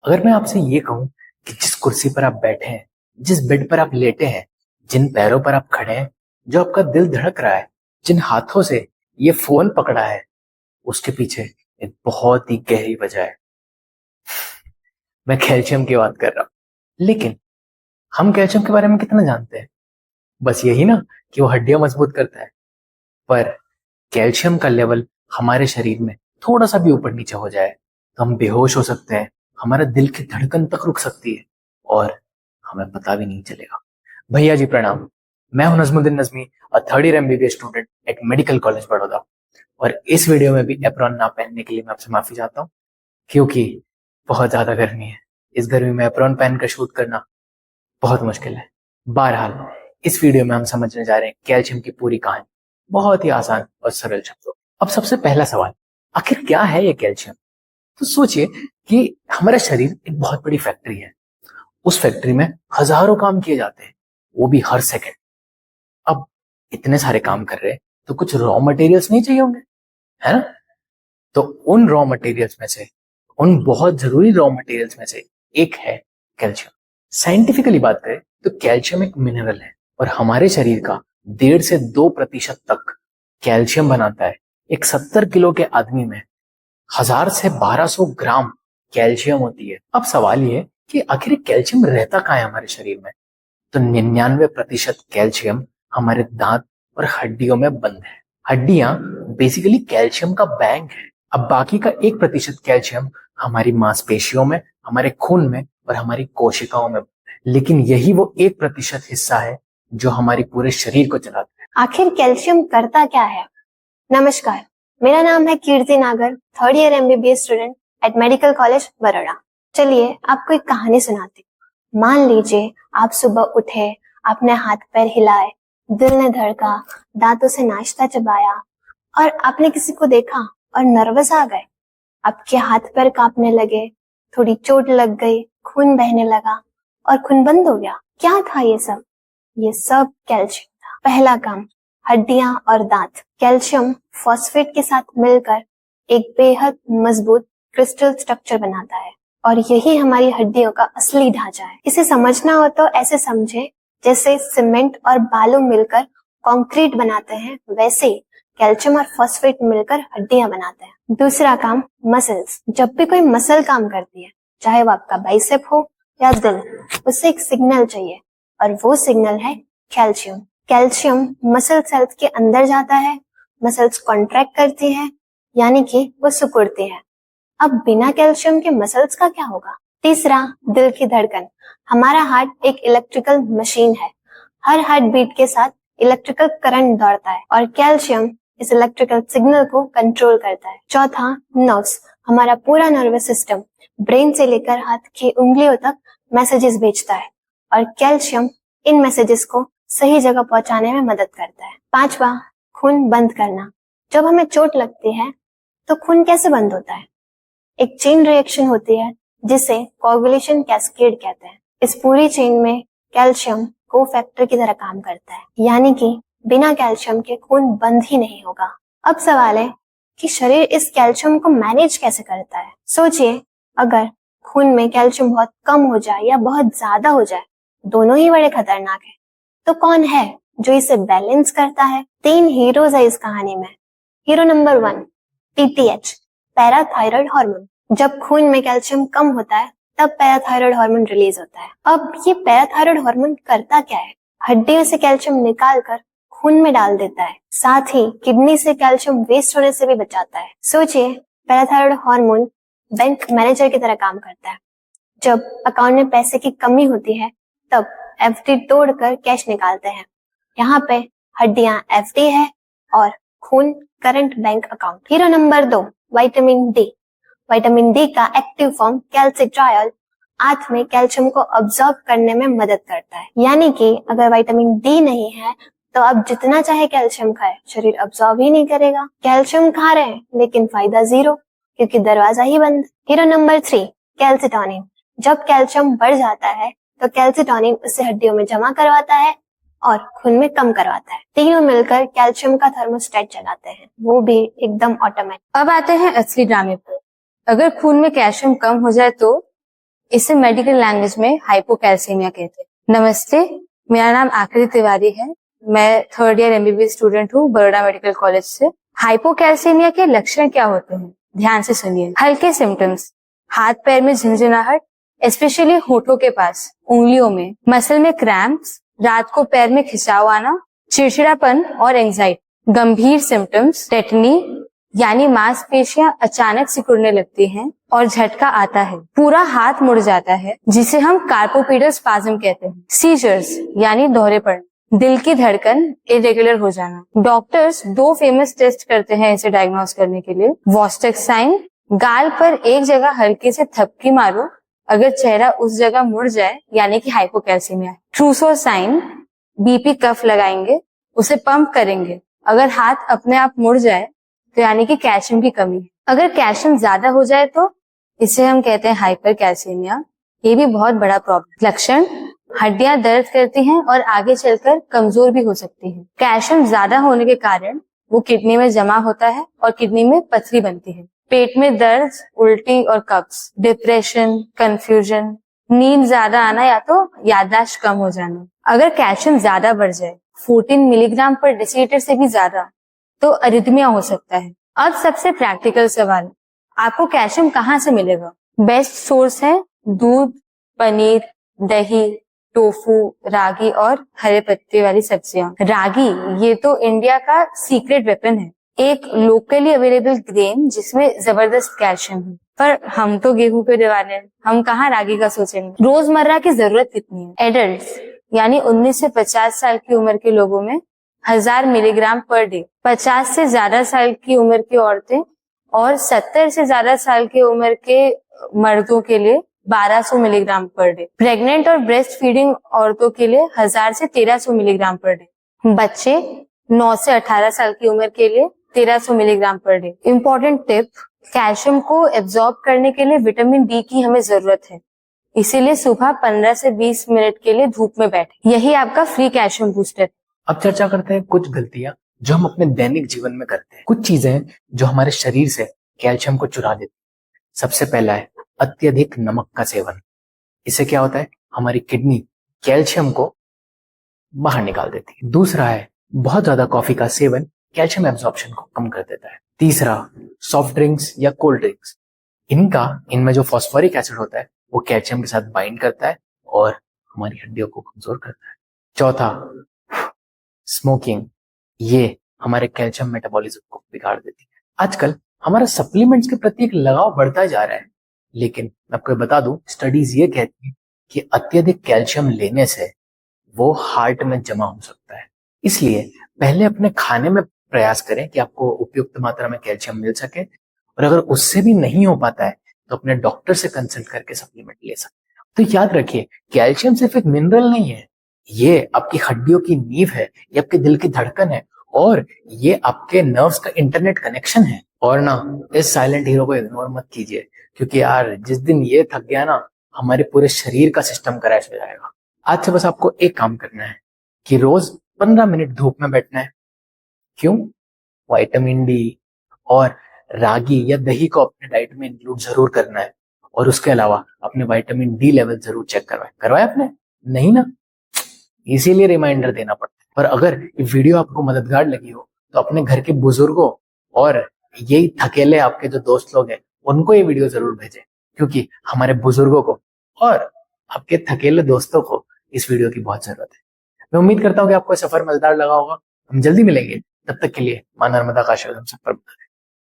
अगर मैं आपसे ये कहूं कि जिस कुर्सी पर आप बैठे हैं, जिस बेड पर आप लेटे हैं, जिन पैरों पर आप खड़े हैं, जो आपका दिल धड़क रहा है, जिन हाथों से ये फोन पकड़ा है, उसके पीछे एक बहुत ही गहरी वजह है। मैं कैल्शियम की बात कर रहा हूं। लेकिन हम कैल्शियम के बारे में कितना जानते हैं? बस यही ना कि वो हड्डियां मजबूत करता है। पर कैल्शियम का लेवल हमारे शरीर में थोड़ा सा भी ऊपर नीचे हो जाए तो हम बेहोश हो सकते हैं, हमारा दिल की धड़कन तक रुक सकती है और हमें पता भी नहीं चलेगा। भैया जी प्रणाम। मैं हूं Najmuddin Najmi, third year MBBS student at medical college Baroda. और इस वीडियो में भी एप्रॉन ना पहनने के लिए मैं आपसे माफी चाहता हूँ, क्योंकि बहुत ज्यादा गर्मी है। इस गर्मी में एप्रॉन पहनकर शूट करना बहुत मुश्किल है। बहरहाल, इस वीडियो में हम समझने जा रहे हैं कैल्शियम की पूरी कहानी, बहुत ही आसान और सरल शब्दों। अब सबसे पहला सवाल, आखिर क्या है ये कैल्शियम? तो सोचिए कि हमारा शरीर एक बहुत बड़ी फैक्ट्री है। उस फैक्ट्री में हजारों काम किए जाते हैं, वो भी हर सेकंड। अब इतने सारे काम कर रहे हैं तो कुछ रॉ मटेरियल्स नहीं चाहिए होंगे, है ना? तो उन रॉ मटेरियल्स में से, उन बहुत जरूरी रॉ मटेरियल्स में से एक है कैल्शियम। साइंटिफिकली बात करें तो कैल्शियम एक मिनरल है और हमारे शरीर का 1.5 से 2% तक कैल्शियम बनाता है। एक 70 किलो के आदमी में 1000 से 1200 ग्राम कैल्शियम होती है। अब सवाल ये है कि आखिर कैल्शियम रहता कहाँ है हमारे शरीर में? तो 99% कैल्शियम हमारे दांत और हड्डियों में बंद है। हड्डियां बेसिकली कैल्शियम का बैंक है। अब बाकी का 1% कैल्शियम हमारी मांसपेशियों में, हमारे खून में और हमारी कोशिकाओं में बंद है। लेकिन यही वो 1% हिस्सा है जो हमारे पूरे शरीर को चलाता है। आखिर कैल्शियम करता क्या है? नमस्कार, मेरा नाम है कीर्ति नागर, third year MBBS student at medical college Baroda. चलिए आपको एक कहानी सुनाती हूँ। मान लीजिए आप सुबह उठे, आपने हाथ पैर हिलाए, दिल ने धड़का, दांतों से नाश्ता चबाया और आपने किसी को देखा और नर्वस आ गए। आपके हाथ पैर कांपने लगे, थोड़ी चोट लग गई, खून बहने लगा और खून बंद हो गया। क्या था ये सब? ये सब कैल्शियम था। पहला काम, हड्डियां और दांत। कैल्शियम फॉस्फेट के साथ मिलकर एक बेहद मजबूत क्रिस्टल स्ट्रक्चर बनाता है और यही हमारी हड्डियों का असली ढांचा है। इसे समझना हो तो ऐसे समझे जैसे सीमेंट और बालू मिलकर कंक्रीट बनाते हैं, वैसे ही कैल्शियम और फॉस्फेट मिलकर हड्डियां बनाते हैं। दूसरा काम, मसल्स। जब भी कोई मसल काम करती है, चाहे वो आपका बाइसेप हो या दिल, उससे एक सिग्नल चाहिए और वो सिग्नल है कैल्शियम। कैल्शियम मसल सेल्स के अंदर जाता है, मसल्स कॉन्ट्रैक्ट करती है, यानी कि वो सिकुड़ती है। अब बिना कैल्शियम के मसल्स का क्या होगा? तीसरा, दिल की धड़कन। हमारा हार्ट एक इलेक्ट्रिकल मशीन है। हर हार्ट बीट के साथ इलेक्ट्रिकल करंट दौड़ता है और कैल्शियम इस इलेक्ट्रिकल सिग्नल को कंट्रोल करता है। चौथा, नर्व्स। हमारा पूरा नर्वस सिस्टम ब्रेन से लेकर हाथ की उंगलियों तक मैसेजेस भेजता है और कैल्शियम इन मैसेजेस को सही जगह पहुंचाने में मदद करता है। पांचवा, खून बंद करना। जब हमें चोट लगती है तो खून कैसे बंद होता है? एक चेन रिएक्शन होती है जिसे कोगुलेशन कैस्केड कहते हैं। इस पूरी चेन में कैल्शियम को फैक्टर की तरह काम करता है, यानी कि बिना कैल्शियम के खून बंद ही नहीं होगा। अब सवाल है कि शरीर इस कैल्शियम को मैनेज कैसे करता है? सोचिए, अगर खून में कैल्शियम बहुत कम हो जाए या बहुत ज्यादा हो जाए, दोनों ही बड़े खतरनाक है। तो कौन है जो इसे बैलेंस करता है? 3 हीरोज है इस कहानी में। Hero number 1, PTH, parathyroid hormone. जब खून में कैल्शियम कम होता है तब पैराथायराइड हार्मोन रिलीज होता है। अब ये पैराथायराइड हार्मोन करता क्या है? हड्डियों से कैल्शियम निकाल कर खून में डाल देता है, साथ ही किडनी से कैल्शियम वेस्ट होने से भी बचाता है। सोचिए, पैराथायराइड हार्मोन बैंक मैनेजर की तरह काम करता है। जब अकाउंट में पैसे की कमी होती है तब एफडी तोड़कर कैश निकालते हैं। यहाँ पे हड्डियां एफडी है और खून current bank account. Hero number 2, vitamin D. Vitamin D का एक्टिव फॉर्म कैल्सिट्रायल आंत में कैल्शियम को अब्सॉर्ब करने में मदद करता है, यानी कि अगर विटामिन डी नहीं है तो आप जितना चाहे कैल्शियम खाए, शरीर अब्सॉर्ब ही नहीं करेगा। कैल्शियम खा रहे हैं लेकिन फायदा जीरो, क्योंकि दरवाजा ही बंद। Hero number 3, calcitonin. जब कैल्शियम बढ़ जाता है तो कैल्सिटोनिन उसे हड्डियों में जमा करवाता है और खून में कम करवाता है। तीनों मिलकर कैल्शियम का थर्मोस्टेट चलाते हैं, वो भी एकदम ऑटोमेटिक। अब आते हैं असली ड्रामे पर। अगर खून में कैल्शियम कम हो जाए तो इसे मेडिकल लैंग्वेज में हाइपोकैल्सीमिया कहते हैं। नमस्ते, मेरा नाम आकृति तिवारी है। मैं 3rd ईयर एमबीबीएस स्टूडेंट हूँ बड़ौदा मेडिकल कॉलेज से। हाइपोकैल्सीमिया के लक्षण क्या होते हैं, ध्यान से सुनिए। हल्के सिम्टम्स, हाथ पैर में झिंझिनाहट, स्पेशली होठों के पास, उंगलियों में, मसल में क्रैम्प्स, रात को पैर में खिंचाव आना, चिड़चिड़ापन और एंजाइटी। गंभीर सिम्टम्स, टेटनी यानी मांसपेशियां अचानक सिकुड़ने लगती हैं और झटका आता है, पूरा हाथ मुड़ जाता है जिसे हम कार्पोपीडल स्पाज्म कहते हैं। सीजर्स यानी दोहरे पड़ना, दिल की धड़कन इरेगुलर हो जाना। डॉक्टर्स 2 फेमस टेस्ट करते हैं इसे डायग्नोस करने के लिए। वॉस्टेक साइन, गाल पर एक जगह हल्के से थपकी मारो, अगर चेहरा उस जगह मुड़ जाए यानी कि हाइपोकैल्सीमिया है। ट्रूसो साइन, बीपी कफ लगाएंगे, उसे पंप करेंगे, अगर हाथ अपने आप मुड़ जाए तो यानी कि कैल्शियम की कमी है। अगर कैल्शियम ज्यादा हो जाए तो इसे हम कहते हैं हाइपरकैल्सीमिया। ये भी बहुत बड़ा प्रॉब्लम। लक्षण, हड्डियां दर्द करती हैं और आगे चलकर कमजोर भी हो सकती हैं। कैल्शियम ज्यादा होने के कारण वो किडनी में जमा होता है और किडनी में पथरी बनती है। पेट में दर्द, उल्टी और कब्ज, डिप्रेशन, कंफ्यूजन, नींद ज्यादा आना या तो याददाश्त कम हो जाना। अगर कैल्शियम ज्यादा बढ़ जाए 14 मिलीग्राम पर डेसीलीटर से भी ज्यादा तो अरिथमिया हो सकता है। अब सबसे प्रैक्टिकल सवाल, आपको कैल्शियम कहाँ से मिलेगा? बेस्ट सोर्स है दूध, पनीर, दही, टोफू, रागी और हरे पत्ते वाली सब्जियां। रागी ये तो इंडिया का सीक्रेट वेपन है, एक लोकली अवेलेबल ग्रेन जिसमें जबरदस्त कैल्शियम है। पर हम तो गेहूं के दीवाने हैं, हम कहाँ रागी का सोचेंगे। रोजमर्रा की जरूरत कितनी है? एडल्ट्स यानी 19 से 50 साल की उम्र के लोगों में 1000 मिलीग्राम पर डे, 50 से ज्यादा साल की उम्र की औरतें और 70 से ज्यादा साल की उम्र के मर्दों के लिए 1200 मिलीग्राम पर डे। प्रेग्नेंट और ब्रेस्ट फीडिंग औरतों के लिए 1000 से 1300 मिलीग्राम पर डे। बच्चे 9 से 18 साल की उम्र के लिए 1300 milligram per day. Important tip, calcium को एब्जॉर्ब करने के लिए विटामिन डी की हमें जरूरत है, इसीलिए सुबह 15 से 20 मिनट के लिए धूप में बैठे। यही आपका फ्री कैल्शियम बूस्टर। अब चर्चा करते हैं कुछ गलतियां जो हम अपने दैनिक जीवन में करते हैं। कुछ चीजें जो हमारे शरीर से कैल्शियम को चुरा देती हैं। सबसे पहला है अत्यधिक नमक का सेवन। इससे क्या होता है, हमारी किडनी कैल्शियम को बाहर निकाल देती है। दूसरा है बहुत ज्यादा कॉफी का सेवन, कैल्शियम एब्जॉर्प्शन को कम कर देता है। तीसरा, सॉफ्ट ड्रिंक्स या कोल्ड ड्रिंक्स, इनमें जो फॉस्फोरिक एसिड होता है वो कैल्शियम के साथ बाइंड करता है और हमारी हड्डियों को कमजोर करता है। चौथा, स्मोकिंग, ये हमारे कैल्शियम मेटाबॉलिज्म को बिगाड़ देती है। आजकल हमारा सप्लीमेंट्स के प्रति एक लगाव बढ़ता जा रहा है, लेकिन मैं आपको बता दूं, स्टडीज ये कहती है कि अत्यधिक कैल्शियम लेने से वो हार्ट में जमा हो सकता है। इसलिए पहले अपने खाने में प्रयास करें कि आपको उपयुक्त मात्रा में कैल्शियम मिल सके, और अगर उससे भी नहीं हो पाता है तो अपने डॉक्टर से कंसल्ट करके सप्लीमेंट ले सकते हैं। तो याद रखिए, कैल्शियम सिर्फ एक मिनरल नहीं है, ये आपकी हड्डियों की नींव है, ये आपके दिल की धड़कन है और ये आपके नर्व्स का इंटरनेट कनेक्शन है। और ना, इस साइलेंट हीरो को इग्नोर मत कीजिए, क्योंकि यार जिस दिन ये थक गया ना, हमारे पूरे शरीर का सिस्टम क्रैश हो जाएगा। आज से बस आपको एक काम करना है कि रोज 15 मिनट धूप में बैठना है। क्यों? विटामिन डी और रागी या दही को अपने डाइट में इंक्लूड जरूर करना है, और उसके अलावा अपने विटामिन डी लेवल जरूर चेक करवाए आपने नहीं ना, इसीलिए रिमाइंडर देना पड़ता है। पर अगर ये वीडियो आपको मददगार लगी हो तो अपने घर के बुजुर्गों और यही थकेले आपके जो दोस्त लोग हैं उनको ये वीडियो जरूर भेजें, क्योंकि हमारे बुजुर्गों को और आपके थकेले दोस्तों को इस वीडियो की बहुत जरूरत है। मैं उम्मीद करता हूँ कि आपको सफर मजेदार लगा होगा। हम जल्दी मिलेंगे, तब तक के लिए मां नर्मदा का आशीर्वाद हम सब पर बना रहे।